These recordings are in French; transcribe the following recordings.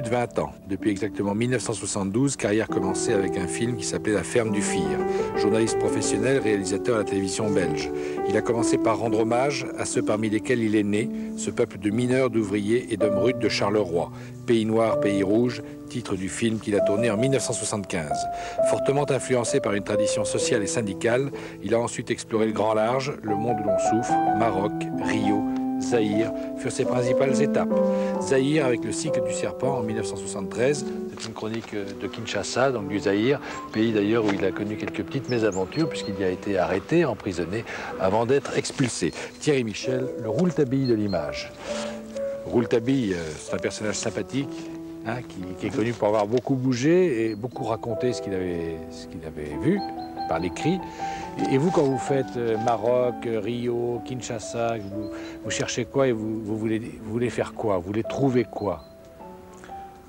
plus de 20 ans. Depuis exactement 1972, carrière commencée avec un film qui s'appelait La Ferme du Fir. Journaliste professionnel, réalisateur à la télévision belge. Il a commencé par rendre hommage à ceux parmi lesquels il est né, ce peuple de mineurs, d'ouvriers et d'hommes rudes de Charleroi. Pays noir, pays rouge, titre du film qu'il a tourné en 1975. Fortement influencé par une tradition sociale et syndicale, il a ensuite exploré le grand large, le monde où l'on souffre, Maroc, Rio, Zaïre furent ses principales étapes. Zaïre avec le cycle du serpent en 1973, c'est une chronique de Kinshasa, donc du Zaïre, pays d'ailleurs où il a connu quelques petites mésaventures puisqu'il y a été arrêté, emprisonné, avant d'être expulsé. Thierry Michel, le Rouletabille de l'image. Rouletabille, c'est un personnage sympathique, hein, qui est connu pour avoir beaucoup bougé et beaucoup raconté ce qu'il avait vu par l'écrit. Et vous, quand vous faites Maroc, Rio, Kinshasa, vous cherchez quoi et vous voulez faire quoi? Vous voulez trouver quoi?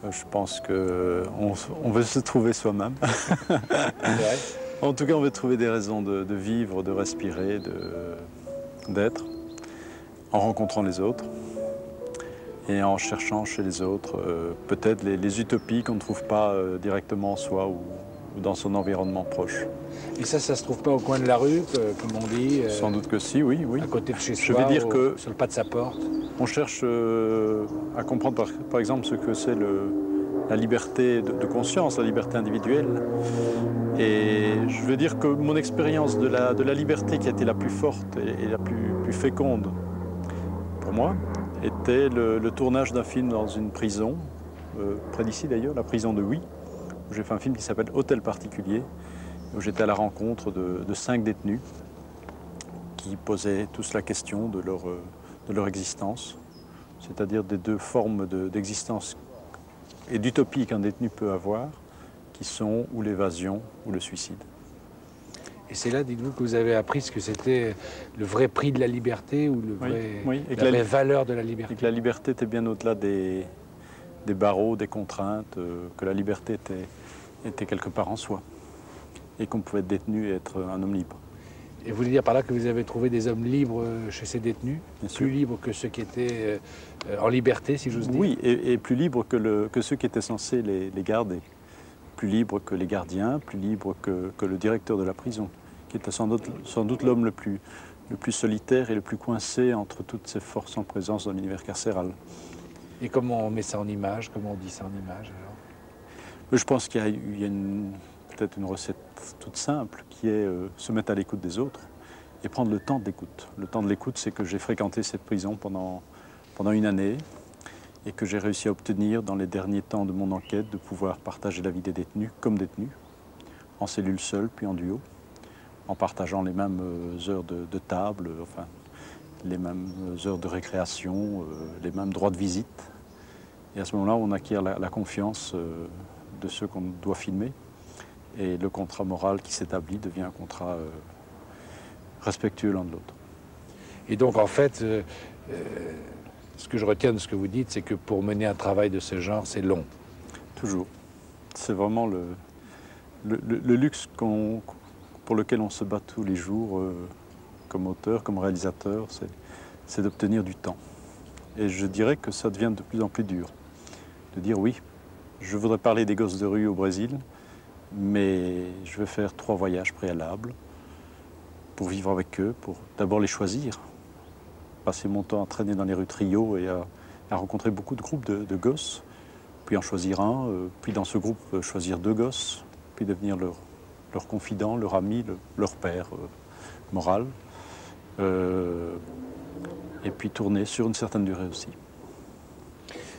Je pense qu'on veut se trouver soi-même. En tout cas, on veut trouver des raisons de vivre, de respirer, d'être, en rencontrant les autres et en cherchant chez les autres peut-être les utopies qu'on ne trouve pas directement en soi ou dans son environnement proche. Et ça se trouve pas au coin de la rue, comme on dit? Sans doute que si, oui. À côté de chez soi, je vais dire que sur le pas de sa porte? On cherche à comprendre, par exemple, ce que c'est la liberté de conscience, la liberté individuelle. Et je veux dire que mon expérience de la liberté qui a été la plus forte et la plus féconde pour moi était le tournage d'un film dans une prison, près d'ici d'ailleurs, la prison de Huy, où j'ai fait un film qui s'appelle Hôtel particulier, où j'étais à la rencontre de 5 détenus qui posaient tous la question de leur existence, c'est-à-dire des deux formes d'existence et d'utopie qu'un détenu peut avoir, qui sont ou l'évasion ou le suicide. Et c'est là, dites-vous, que vous avez appris ce que c'était le vrai prix de la liberté ou la vraie valeur de la liberté. Et que la liberté était bien au-delà des barreaux, des contraintes, que la liberté était quelque part en soi, et qu'on pouvait être détenu et être un homme libre. Et vous voulez dire par là que vous avez trouvé des hommes libres chez ces détenus? Bien sûr. Plus libres que ceux qui étaient en liberté, si j'ose dire? Oui, et plus libres que ceux qui étaient censés les garder. Plus libres que les gardiens, plus libres que le directeur de la prison, qui était sans doute l'homme le plus solitaire et le plus coincé entre toutes ces forces en présence dans l'univers carcéral. Et comment on met ça en image? Comment on dit ça en image alors? Je pense qu'il y a peut-être une recette toute simple qui est se mettre à l'écoute des autres et prendre le temps d'écoute. Le temps de l'écoute, c'est que j'ai fréquenté cette prison pendant une année et que j'ai réussi à obtenir dans les derniers temps de mon enquête de pouvoir partager la vie des détenus comme détenus, en cellule seule puis en duo, en partageant les mêmes heures de table, enfin les mêmes heures de récréation, les mêmes droits de visite. Et à ce moment-là, on acquiert la confiance de ceux qu'on doit filmer. Et le contrat moral qui s'établit devient un contrat respectueux l'un de l'autre. Et donc, en fait, ce que je retiens de ce que vous dites, c'est que pour mener un travail de ce genre, c'est long. Toujours. C'est vraiment le luxe pour lequel on se bat tous les jours, comme auteur, comme réalisateur, c'est d'obtenir du temps. Et je dirais que ça devient de plus en plus dur. De dire oui, je voudrais parler des gosses de rue au Brésil, mais je vais faire 3 voyages préalables pour vivre avec eux, pour d'abord les choisir, passer mon temps à traîner dans les rues de Rio et à rencontrer beaucoup de groupes de gosses, puis en choisir un, puis dans ce groupe choisir 2 gosses, puis devenir leur confident, leur ami, leur père moral, et puis tourner sur une certaine durée aussi.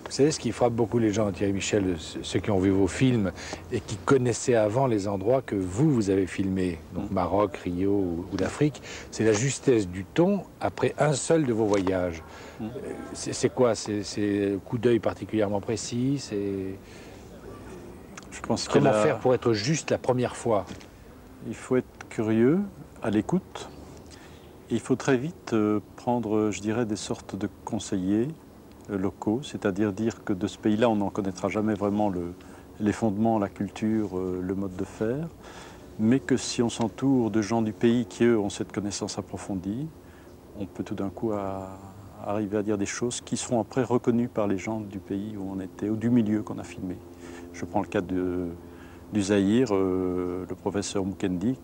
Vous savez, ce qui frappe beaucoup les gens, Thierry Michel, ceux qui ont vu vos films et qui connaissaient avant les endroits que vous avez filmés, donc Maroc, Rio ou l'Afrique, c'est la justesse du ton après un seul de vos voyages. C'est quoi? C'est un coup d'œil particulièrement précis? Comment faire pour être juste la première fois? Il faut être curieux, à l'écoute. Il faut très vite prendre, je dirais, des sortes de conseillers locaux, c'est-à-dire dire que de ce pays-là, on n'en connaîtra jamais vraiment les fondements, la culture, le mode de faire, mais que si on s'entoure de gens du pays qui, eux, ont cette connaissance approfondie, on peut tout d'un coup arriver à dire des choses qui seront après reconnues par les gens du pays où on était, ou du milieu qu'on a filmé. Je prends le cas du Zaïre, le professeur Mukendi,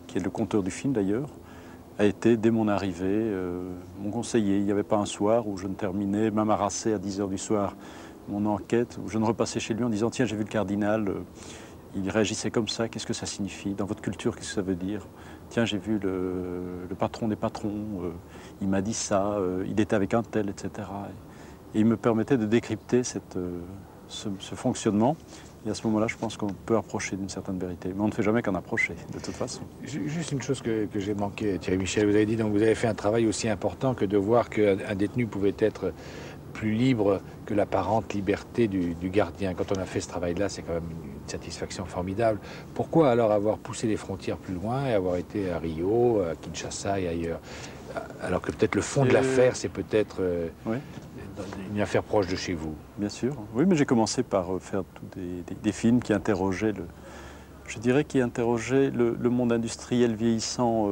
qui est le conteur du film d'ailleurs, a été, dès mon arrivée, mon conseiller. Il n'y avait pas un soir où je ne terminais, même harassé à 10 h du soir, mon enquête, où je ne repassais chez lui en disant « Tiens, j'ai vu le cardinal, il réagissait comme ça, qu'est-ce que ça signifie? Dans votre culture, qu'est-ce que ça veut dire? Tiens, j'ai vu le patron des patrons, il m'a dit ça, il était avec un tel, etc. » Et il me permettait de décrypter ce fonctionnement. Et à ce moment-là, je pense qu'on peut approcher d'une certaine vérité. Mais on ne fait jamais qu'en approcher, de toute façon. Juste une chose que j'ai manqué, Thierry Michel. Vous avez dit, donc vous avez fait un travail aussi important que de voir qu'un détenu pouvait être plus libre que l'apparente liberté du gardien. Quand on a fait ce travail-là, c'est quand même une satisfaction formidable. Pourquoi alors avoir poussé les frontières plus loin et avoir été à Rio, à Kinshasa et ailleurs? Alors que peut-être le fond de l'affaire, c'est peut-être oui. Une affaire proche de chez vous. Bien sûr. Oui, mais j'ai commencé par faire des films qui interrogeaient le monde industriel vieillissant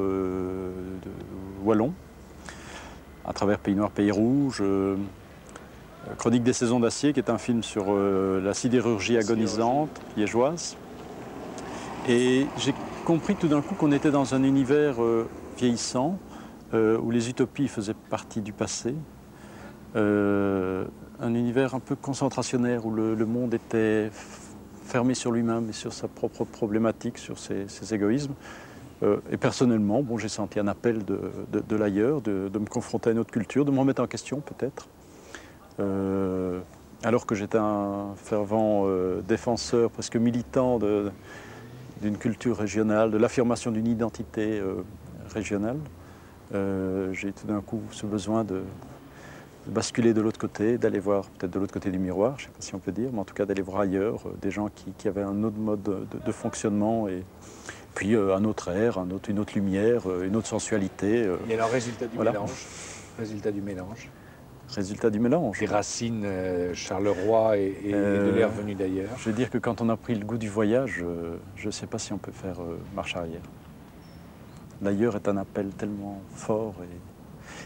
wallon, à travers Pays Noir, Pays Rouge, Chronique des saisons d'acier, qui est un film sur la sidérurgie agonisante liégeoise. Et j'ai compris tout d'un coup qu'on était dans un univers vieillissant, où les utopies faisaient partie du passé. Un univers un peu concentrationnaire où le monde était fermé sur lui-même et sur sa propre problématique, sur ses égoïsmes. Et personnellement, bon, j'ai senti un appel de l'ailleurs, de me confronter à une autre culture, de me remettre en question peut-être. Alors que j'étais un fervent défenseur, presque militant d'une culture régionale, de l'affirmation d'une identité régionale, j'ai tout d'un coup ce besoin de basculer de l'autre côté, d'aller voir peut-être de l'autre côté du miroir, je ne sais pas si on peut dire, mais en tout cas d'aller voir ailleurs des gens qui avaient un autre mode de fonctionnement et puis un autre air, une autre lumière, une autre sensualité. Et alors, résultat du voilà. mélange. Résultat du mélange. Résultat du mélange. Des racines Charleroi et de l'air venu d'ailleurs. Je veux dire que quand on a pris le goût du voyage, je ne sais pas si on peut faire marche arrière. L'ailleurs est un appel tellement fort.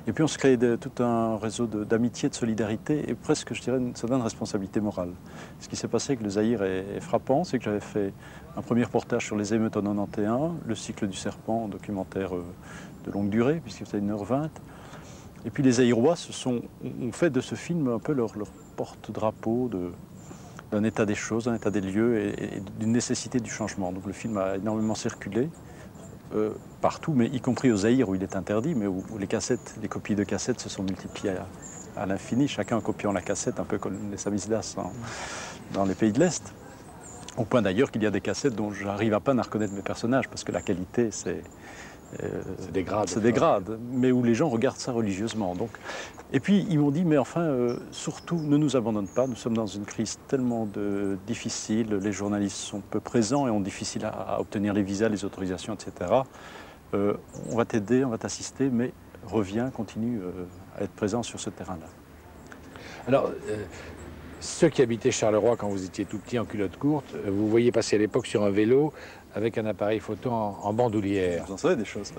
Et puis on se crée tout un réseau d'amitié, de solidarité et presque, je dirais, une certaine responsabilité morale. Ce qui s'est passé avec le Zaïre est frappant, c'est que j'avais fait un premier reportage sur les émeutes en 91, le cycle du serpent, documentaire de longue durée, puisque c'était 1h20. Et puis les Zaïrois ont fait de ce film un peu leur porte-drapeau d'un état des choses, d'un état des lieux et d'une nécessité du changement. Donc le film a énormément circulé. Partout, mais y compris au Zaïre où il est interdit, mais où les copies de cassettes se sont multipliées à l'infini, chacun copiant la cassette, un peu comme les samizdas dans les pays de l'Est. Au point d'ailleurs qu'il y a des cassettes dont j'arrive à peine à reconnaître mes personnages, parce que la qualité, se dégrade, mais où les gens regardent ça religieusement. Donc. Et puis ils m'ont dit, mais enfin, surtout, ne nous abandonne pas, nous sommes dans une crise tellement difficile, les journalistes sont peu présents et ont difficile à obtenir les visas, les autorisations, etc. On va t'aider, on va t'assister, mais reviens, continue à être présent sur ce terrain-là. Alors, ceux qui habitaient Charleroi quand vous étiez tout petit en culotte courte, vous voyez passer à l'époque sur un vélo avec un appareil photo en bandoulière. Vous en savez des choses.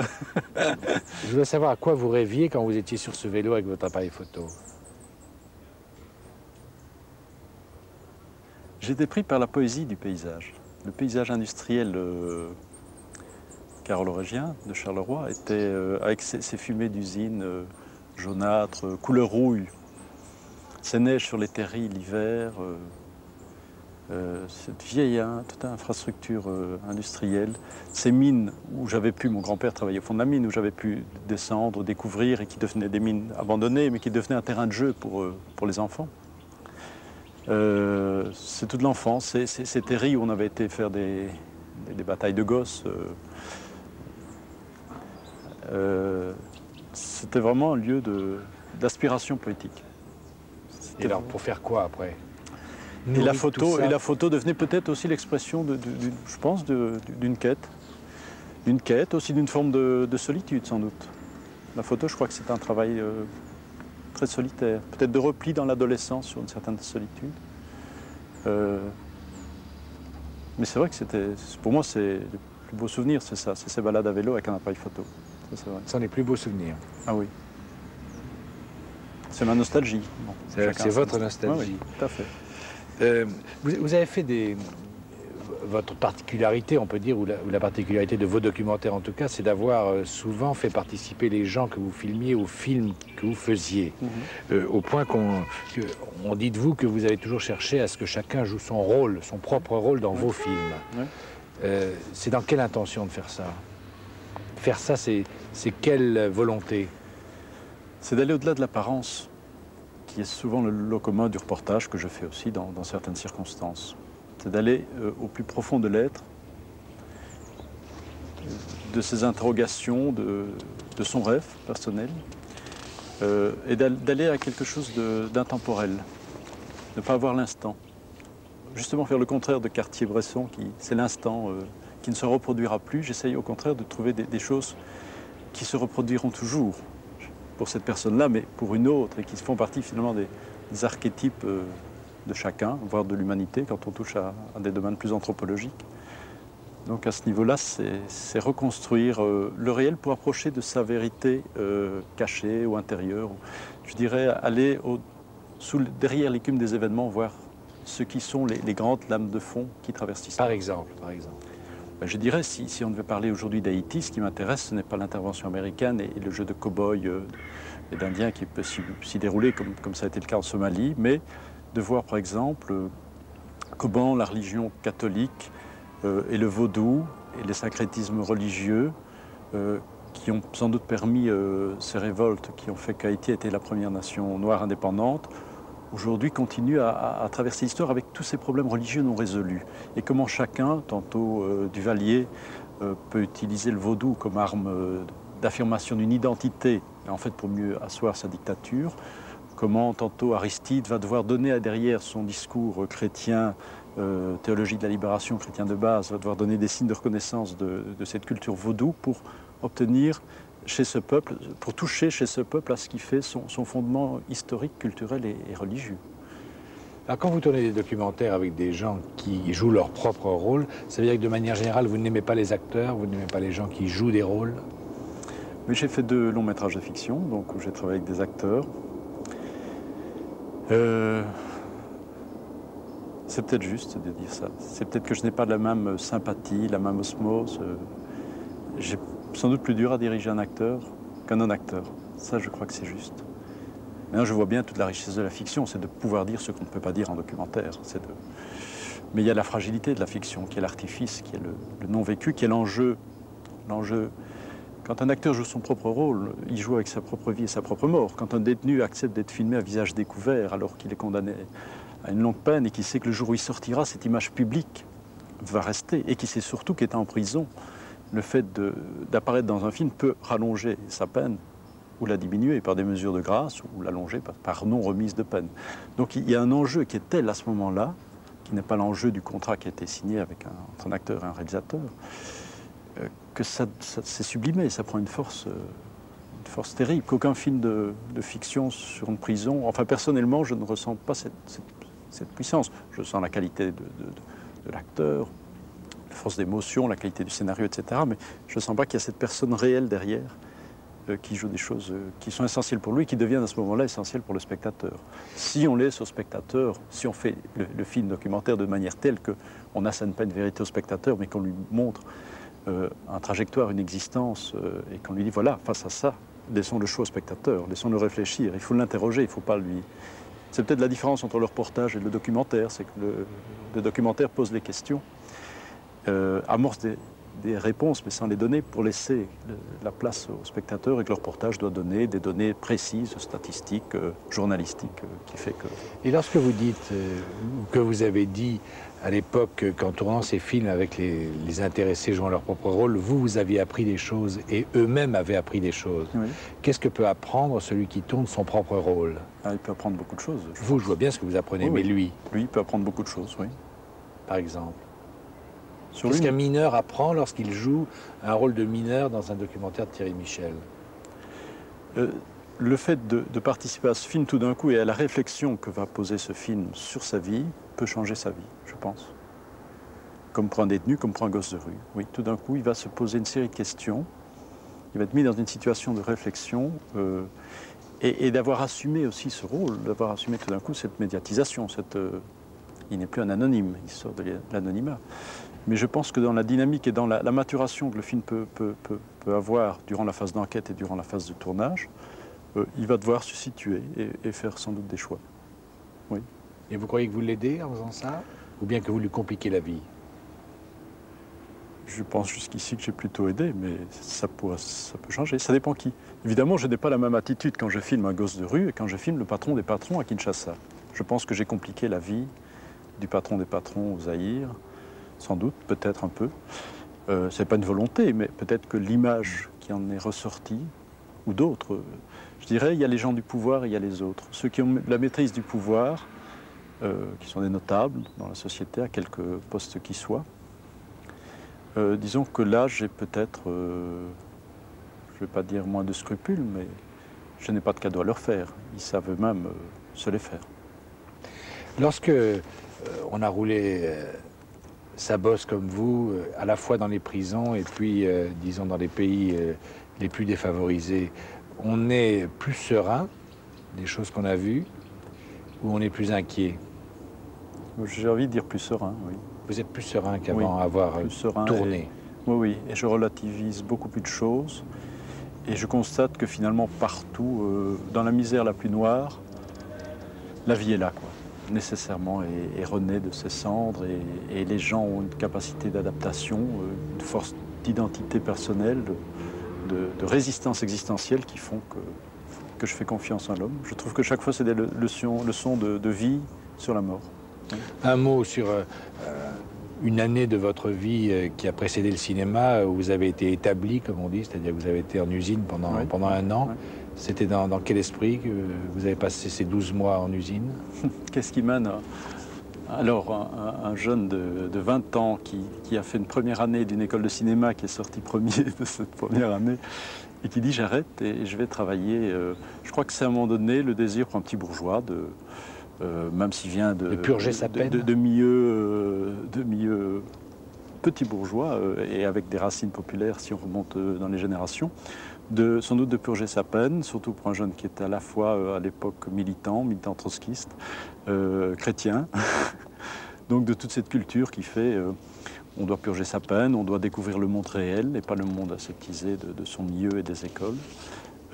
Je voudrais savoir à quoi vous rêviez quand vous étiez sur ce vélo avec votre appareil photo. J'étais pris par la poésie du paysage. Le paysage industriel carolorégien de Charleroi était, avec ses fumées d'usines jaunâtres, couleur rouille, ces neiges sur les terris l'hiver, cette vieille toute infrastructure industrielle, ces mines où mon grand-père travaillait au fond de la mine, où j'avais pu descendre, découvrir et qui devenaient des mines abandonnées, mais qui devenaient un terrain de jeu pour les enfants. C'est toute l'enfance, ces terris où on avait été faire des batailles de gosses. C'était vraiment un lieu d'aspiration poétique. Et alors, pour faire quoi après? Et la photo devenait peut-être aussi l'expression, je pense, d'une quête. D'une quête, aussi d'une forme de solitude, sans doute. La photo, je crois que c'est un travail très solitaire. Peut-être de repli dans l'adolescence sur une certaine solitude. Mais c'est vrai que pour moi, c'est le plus beau souvenir, c'est ça. C'est ces balades à vélo avec un appareil photo. Ça, c'est les plus beaux souvenirs. Ah oui. C'est ma nostalgie. Bon, c'est votre nostalgie. Oui, tout à fait. Vous avez fait votre particularité, on peut dire, ou la particularité de vos documentaires en tout cas, c'est d'avoir souvent fait participer les gens que vous filmiez au film que vous faisiez. Au point qu'on dit de vous que vous avez toujours cherché à ce que chacun joue son rôle, son propre rôle dans vos films. C'est dans quelle intention de faire ça? Faire ça, c'est quelle volonté? C'est d'aller au-delà de l'apparence, qui est souvent le lot commun du reportage que je fais aussi dans certaines circonstances. C'est d'aller au plus profond de l'être, de ses interrogations, de son rêve personnel, et d'aller à quelque chose d'intemporel, ne pas avoir l'instant. Justement faire le contraire de Cartier-Bresson, c'est l'instant qui ne se reproduira plus. J'essaye au contraire de trouver des choses qui se reproduiront toujours pour cette personne-là, mais pour une autre, et qui font partie finalement des archétypes de chacun, voire de l'humanité, quand on touche à des domaines plus anthropologiques. Donc à ce niveau-là, c'est reconstruire le réel pour approcher de sa vérité cachée ou intérieure. Je dirais aller derrière l'écume des événements, voir ce qui sont les grandes lames de fond qui traversent l'histoire. Par exemple. Ben, je dirais, si on devait parler aujourd'hui d'Haïti, ce qui m'intéresse, ce n'est pas l'intervention américaine et le jeu de cow-boy et d'Indiens qui peut s'y dérouler comme ça a été le cas en Somalie, mais de voir par exemple comment la religion catholique et le vaudou et les syncrétismes religieux qui ont sans doute permis ces révoltes qui ont fait qu'Haïti était la première nation noire indépendante, aujourd'hui continuent à traverser l'histoire avec tous ces problèmes religieux non résolus. Et comment chacun, tantôt Duvalier, peut utiliser le vaudou comme arme d'affirmation d'une identité, en fait pour mieux asseoir sa dictature. Comment tantôt Aristide va devoir donner derrière son discours chrétien, théologie de la libération, chrétien de base, va devoir donner des signes de reconnaissance de cette culture vaudou pour obtenir chez ce peuple, pour toucher chez ce peuple à ce qui fait son fondement historique, culturel et religieux. Alors quand vous tournez des documentaires avec des gens qui jouent leur propre rôle, ça veut dire que de manière générale, vous n'aimez pas les acteurs, vous n'aimez pas les gens qui jouent des rôles? Mais j'ai fait 2 longs métrages de fiction, donc où j'ai travaillé avec des acteurs. C'est peut-être juste de dire ça. C'est peut-être que je n'ai pas la même sympathie, la même osmose. J'ai sans doute plus dur à diriger un acteur qu'un non-acteur. Ça, je crois que c'est juste. Maintenant, je vois bien toute la richesse de la fiction, c'est de pouvoir dire ce qu'on ne peut pas dire en documentaire. Mais il y a la fragilité de la fiction, qui est l'artifice, qui est le non-vécu, qui est l'enjeu. Quand un acteur joue son propre rôle, il joue avec sa propre vie et sa propre mort. Quand un détenu accepte d'être filmé à visage découvert alors qu'il est condamné à une longue peine et qu'il sait que le jour où il sortira, cette image publique va rester et qu'il sait surtout qu'étant en prison, le fait d'apparaître dans un film peut rallonger sa peine ou la diminuer par des mesures de grâce ou l'allonger par non-remise de peine. Donc il y a un enjeu qui est tel à ce moment-là, qui n'est pas l'enjeu du contrat qui a été signé entre un acteur et un réalisateur, que c'est sublimé, ça prend une force terrible, qu'aucun film de fiction sur une prison, enfin personnellement je ne ressens pas cette puissance. Je sens la qualité de l'acteur, la force d'émotion, la qualité du scénario, etc. Mais je ne sens pas qu'il y a cette personne réelle derrière qui joue des choses qui sont essentielles pour lui et qui deviennent à ce moment-là essentielles pour le spectateur. Si on laisse au spectateur, si on fait le film documentaire de manière telle qu'on n'assène pas une vérité au spectateur, mais qu'on lui montre un trajectoire, une existence, et qu'on lui dit voilà, face à ça, laissons le choix au spectateur, laissons-le réfléchir, il faut l'interroger, il ne faut pas lui... C'est peut-être la différence entre le reportage et le documentaire, c'est que le documentaire pose les questions, amorce des réponses, mais sans les donner, pour laisser la place au spectateur, et que le reportage doit donner des données précises, statistiques, journalistiques, qui fait que... Et lorsque vous dites, que vous avez dit à l'époque qu'en tournant ces films avec les intéressés jouant leur propre rôle, vous aviez appris des choses et eux-mêmes avaient appris des choses. Oui. Qu'est-ce que peut apprendre celui qui tourne son propre rôle? Il peut apprendre beaucoup de choses. Je vois bien ce que vous apprenez, oui, mais lui? Lui, il peut apprendre beaucoup de choses, oui. Par exemple? Qu'est-ce qu'un mineur apprend lorsqu'il joue un rôle de mineur dans un documentaire de Thierry Michel? Le fait de participer à ce film tout d'un coup et à la réflexion que va poser ce film sur sa vie peut changer sa vie, je pense. Comme pour un détenu, comme pour un gosse de rue. Oui, tout d'un coup, il va se poser une série de questions. Il va être mis dans une situation de réflexion Et d'avoir assumé aussi ce rôle, d'avoir assumé tout d'un coup cette médiatisation. Il n'est plus un anonyme, il sort de l'anonymat. Mais je pense que dans la dynamique et dans la maturation que le film peut avoir durant la phase d'enquête et durant la phase de tournage, il va devoir se situer et faire sans doute des choix. Oui. Et vous croyez que vous l'aidez en faisant ça? Ou bien que vous lui compliquez la vie? Je pense jusqu'ici que j'ai plutôt aidé, mais ça peut changer. Ça dépend qui. Évidemment, je n'ai pas la même attitude quand je filme un gosse de rue et quand je filme le patron des patrons à Kinshasa. Je pense que j'ai compliqué la vie du patron des patrons au Zaïre, sans doute, peut-être un peu. Ce n'est pas une volonté, mais peut-être que l'image qui en est ressortie, ou d'autres, je dirais, il y a les gens du pouvoir et il y a les autres. Ceux qui ont la maîtrise du pouvoir, qui sont des notables dans la société, à quelque poste qu'ils soient. Disons que là, j'ai peut-être, je ne vais pas dire moins de scrupules, mais je n'ai pas de cadeau à leur faire. Ils savent eux-mêmes se les faire. Lorsque on a roulé sa bosse comme vous, à la fois dans les prisons et puis, disons, dans les pays les plus défavorisés, on est plus serein des choses qu'on a vues ou on est plus inquiet? J'ai envie de dire plus serein, oui. Vous êtes plus serein qu'avant avoir tourné? Oui, et je relativise beaucoup plus de choses. Et je constate que finalement, partout, dans la misère la plus noire, la vie est là, quoi, nécessairement, et renaît de ses cendres. Et les gens ont une capacité d'adaptation, une force d'identité personnelle, de résistance existentielle qui font que je fais confiance en l'homme. Je trouve que chaque fois, c'est des leçons de vie sur la mort. Un mot sur une année de votre vie qui a précédé le cinéma, où vous avez été établi, comme on dit, c'est-à-dire que vous avez été en usine pendant un an. Ouais. C'était dans quel esprit que vous avez passé ces 12 mois en usine? Qu'est-ce qui mène alors un jeune de 20 ans qui a fait une première année d'une école de cinéma, qui est sorti premier de cette première année, et qui dit j'arrête et je vais travailler. Je crois que c'est à un moment donné le désir pour un petit bourgeois même s'il vient de purger sa peine, de milieu petit bourgeois et avec des racines populaires si on remonte dans les générations, sans doute de purger sa peine, surtout pour un jeune qui était à la fois à l'époque militant trotskiste, chrétien, donc de toute cette culture qui fait on doit purger sa peine, on doit découvrir le monde réel et pas le monde aseptisé de son milieu et des écoles.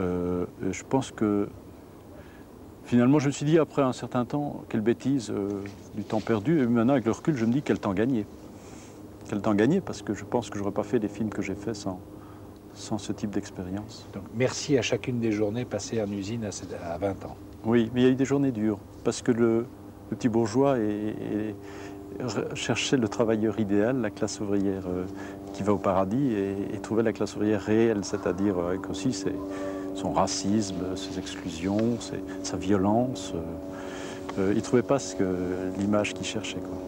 Je pense que finalement, je me suis dit, après un certain temps, quelle bêtise, du temps perdu. Et maintenant, avec le recul, je me dis, quel temps gagné. Quel temps gagné, parce que je pense que je n'aurais pas fait les films que j'ai faits sans ce type d'expérience. Donc, merci à chacune des journées passées en usine à 20 ans. Oui, mais il y a eu des journées dures, parce que le petit bourgeois cherchait le travailleur idéal, la classe ouvrière qui va au paradis, et trouvait la classe ouvrière réelle, c'est-à-dire avec aussi son racisme, ses exclusions, sa violence. Il ne trouvait pas l'image qu'il cherchait, quoi.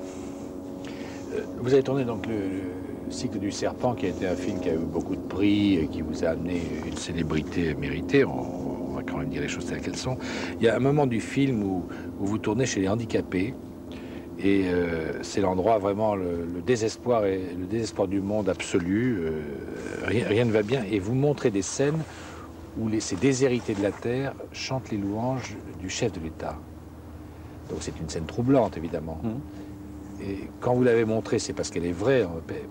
Vous avez tourné donc le cycle du serpent, qui a été un film qui a eu beaucoup de prix et qui vous a amené une célébrité méritée. On va quand même dire les choses telles qu'elles sont. Il y a un moment du film où vous tournez chez les handicapés. Et c'est l'endroit vraiment, le désespoir du monde absolu. Rien ne va bien. Et vous montrez des scènes où ces déshérités de la terre chantent les louanges du chef de l'État. Donc c'est une scène troublante, évidemment. Et quand vous l'avez montrée, c'est parce qu'elle est vraie,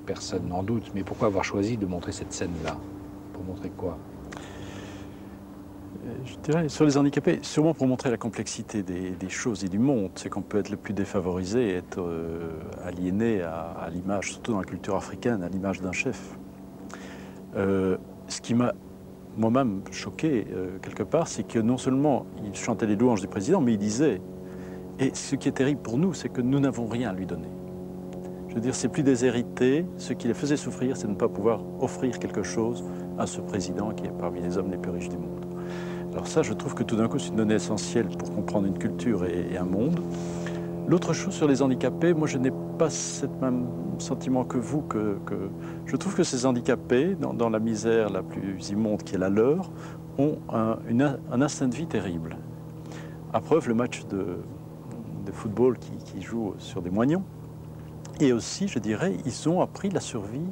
personne n'en doute. Mais pourquoi avoir choisi de montrer cette scène-là? Pour montrer quoi? Je dirais, sur les handicapés, sûrement pour montrer la complexité des choses et du monde. C'est qu'on peut être le plus défavorisé et être aliéné à l'image, surtout dans la culture africaine, à l'image d'un chef. Ce qui m'a moi-même choqué, quelque part, c'est que non seulement il chantait les louanges du président, mais il disait, et ce qui est terrible pour nous, c'est que nous n'avons rien à lui donner. Je veux dire, c'est plus déshérité, ce qui les faisait souffrir, c'est de ne pas pouvoir offrir quelque chose à ce président qui est parmi les hommes les plus riches du monde. Alors ça, je trouve que tout d'un coup, c'est une donnée essentielle pour comprendre une culture et un monde. L'autre chose sur les handicapés, moi je n'ai pas ce même sentiment que vous, que je trouve que ces handicapés, dans la misère la plus immonde qui est la leur, ont un instinct de vie terrible. À preuve, le match de football qui joue sur des moignons. Et aussi, je dirais, ils ont appris la survie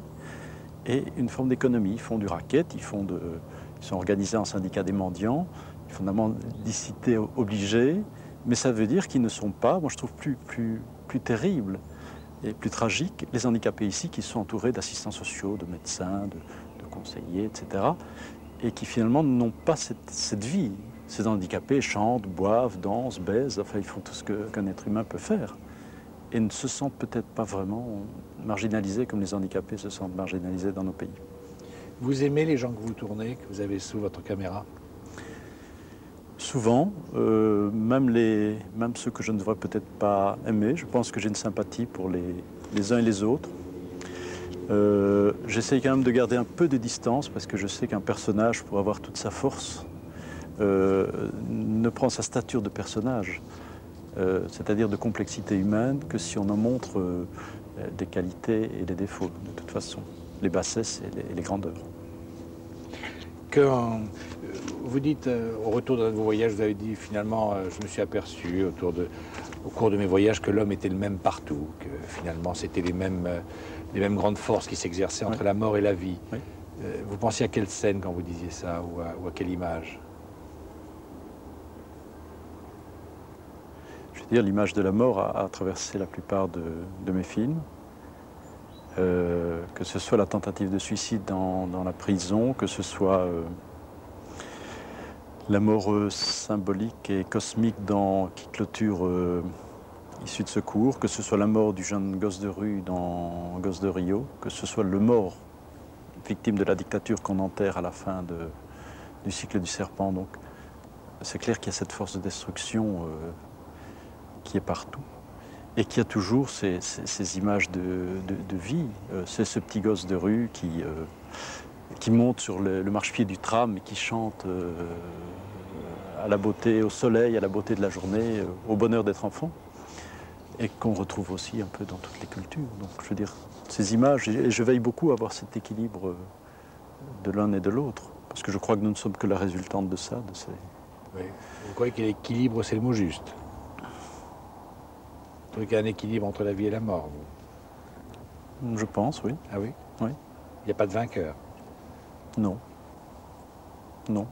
et une forme d'économie. Ils font du racket, ils sont organisés en syndicat des mendiants, fondaments d'icité obligée, mais ça veut dire qu'ils ne sont pas, moi je trouve plus terribles et plus tragiques, les handicapés ici qui sont entourés d'assistants sociaux, de médecins, de conseillers, etc. et qui finalement n'ont pas cette vie. Ces handicapés chantent, boivent, dansent, baisent, enfin ils font tout ce qu'un être humain peut faire et ne se sentent peut-être pas vraiment marginalisés comme les handicapés se sentent marginalisés dans nos pays. Vous aimez les gens que vous tournez, que vous avez sous votre caméra? Souvent, même ceux que je ne devrais peut-être pas aimer, je pense que j'ai une sympathie pour les uns et les autres. J'essaye quand même de garder un peu de distance parce que je sais qu'un personnage, pour avoir toute sa force, ne prend sa stature de personnage, c'est-à-dire de complexité humaine, que si on en montre des qualités et des défauts, de toute façon, les bassesses et les grandeurs. Quand vous dites, au retour de vos voyages, vous avez dit finalement, je me suis aperçu au cours de mes voyages que l'homme était le même partout, que finalement c'était les mêmes grandes forces qui s'exerçaient entre la mort et la vie. Oui. Vous pensiez à quelle scène quand vous disiez ça, ou à quelle image? Je veux dire, l'image de la mort a traversé la plupart de mes films. Que ce soit la tentative de suicide dans la prison, que ce soit la mort symbolique et cosmique qui clôture Issue de secours, que ce soit la mort du jeune gosse de rue dans Gosse de Rio, que ce soit le mort victime de la dictature qu'on enterre à la fin du cycle du serpent. Donc c'est clair qu'il y a cette force de destruction qui est partout. Et qu'il y a toujours ces images de vie. C'est ce petit gosse de rue qui monte sur le marchepied du tram et qui chante à la beauté, au soleil, à la beauté de la journée, au bonheur d'être enfant. Et qu'on retrouve aussi un peu dans toutes les cultures. Donc je veux dire, ces images, et je veille beaucoup à avoir cet équilibre de l'un et de l'autre. Parce que je crois que nous ne sommes que la résultante de ça. Oui. Vous croyez que l'équilibre, c'est le mot juste? Vous trouvez qu'il y a un équilibre entre la vie et la mort, vous? Je pense, oui. Ah oui? Oui. Il n'y a pas de vainqueur? Non. Non.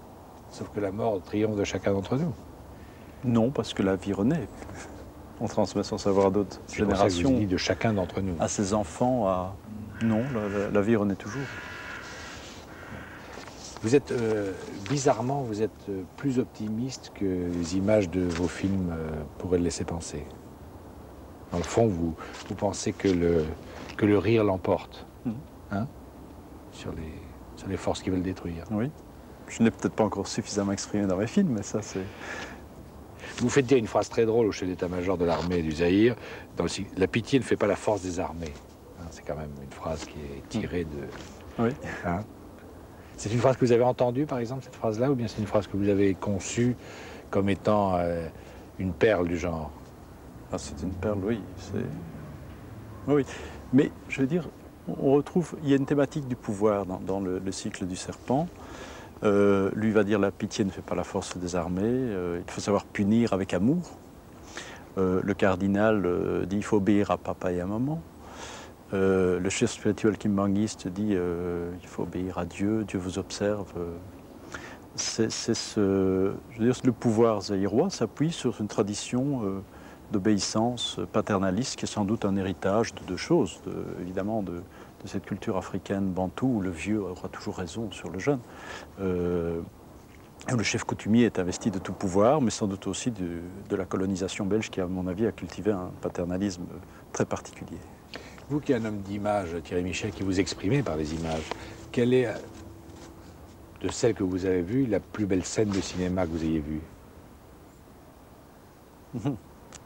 Sauf que la mort triomphe de chacun d'entre nous. Non, parce que la vie renaît. On transmet son savoir à d'autres générations. C'est pour ça que je dis de chacun d'entre nous. À ses enfants, Non, la vie renaît toujours. Vous êtes, bizarrement, vous êtes plus optimiste que les images de vos films pourraient le laisser penser. Dans le fond, vous pensez que le rire l'emporte, hein, sur les forces qui veulent détruire. Oui. Je n'ai peut-être pas encore suffisamment exprimé dans mes films, mais ça, c'est... Vous faites dire une phrase très drôle au chef d'état-major de l'armée du Zaïre. La pitié ne fait pas la force des armées. Hein, c'est quand même une phrase qui est tirée de... Oui. Hein. C'est une phrase que vous avez entendue, par exemple, cette phrase-là, ou bien c'est une phrase que vous avez conçue comme étant une perle du genre? Ah, c'est une perle, oui. Oui. Mais, je veux dire, on retrouve... Il y a une thématique du pouvoir dans le cycle du serpent. Lui va dire la pitié ne fait pas la force des armées, il faut savoir punir avec amour. Le cardinal dit il faut obéir à papa et à maman. Le chef spirituel kimbanguiste dit il faut obéir à Dieu, Dieu vous observe. Je veux dire, le pouvoir zaïrois s'appuie sur une tradition d'obéissance paternaliste qui est sans doute un héritage de deux choses, évidemment de cette culture africaine bantoue où le vieux aura toujours raison sur le jeune. Le chef coutumier est investi de tout pouvoir, mais sans doute aussi de la colonisation belge qui, à mon avis, a cultivé un paternalisme très particulier. Vous qui êtes un homme d'image, Thierry Michel, qui vous exprimez par les images, quelle est, de celles que vous avez vues, la plus belle scène de cinéma que vous ayez vue?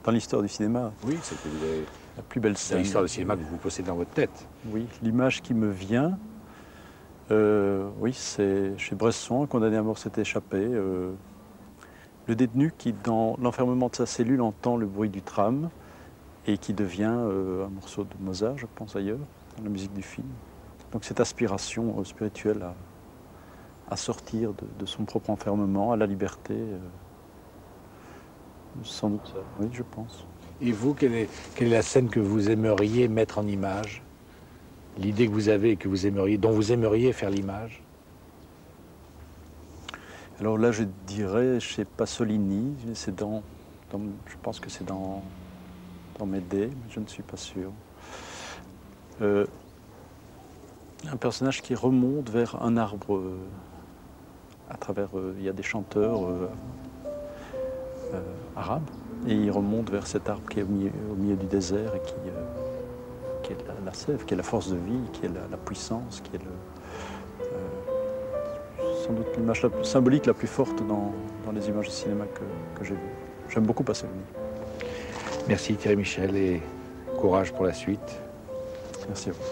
Dans l'histoire du cinéma? Oui, c'est que vous avez... La plus belle scène. C'est l'histoire du cinéma que vous possédez dans votre tête. Oui, l'image qui me vient, oui, c'est chez Bresson, condamné à mort s'est échappé. Le détenu qui, dans l'enfermement de sa cellule, entend le bruit du tram et qui devient un morceau de Mozart, je pense ailleurs, dans la musique du film. Donc cette aspiration spirituelle à sortir de son propre enfermement, à la liberté, sans doute, oui, je pense. Et vous, quelle est la scène que vous aimeriez mettre en image? L'idée que vous avez et que dont vous aimeriez faire l'image? Alors là, je dirais chez Pasolini, je pense que c'est dans Médée, mais je ne suis pas sûr. Un personnage qui remonte vers un arbre à travers... il y a des chanteurs arabes, et il remonte vers cet arbre qui est au milieu du désert et qui est la sève, qui est la force de vie, qui est la puissance, qui est sans doute l'image symbolique la plus forte dans les images de cinéma que j'ai vues. J'aime beaucoup Pasolini. Merci Thierry Michel et courage pour la suite. Merci à vous.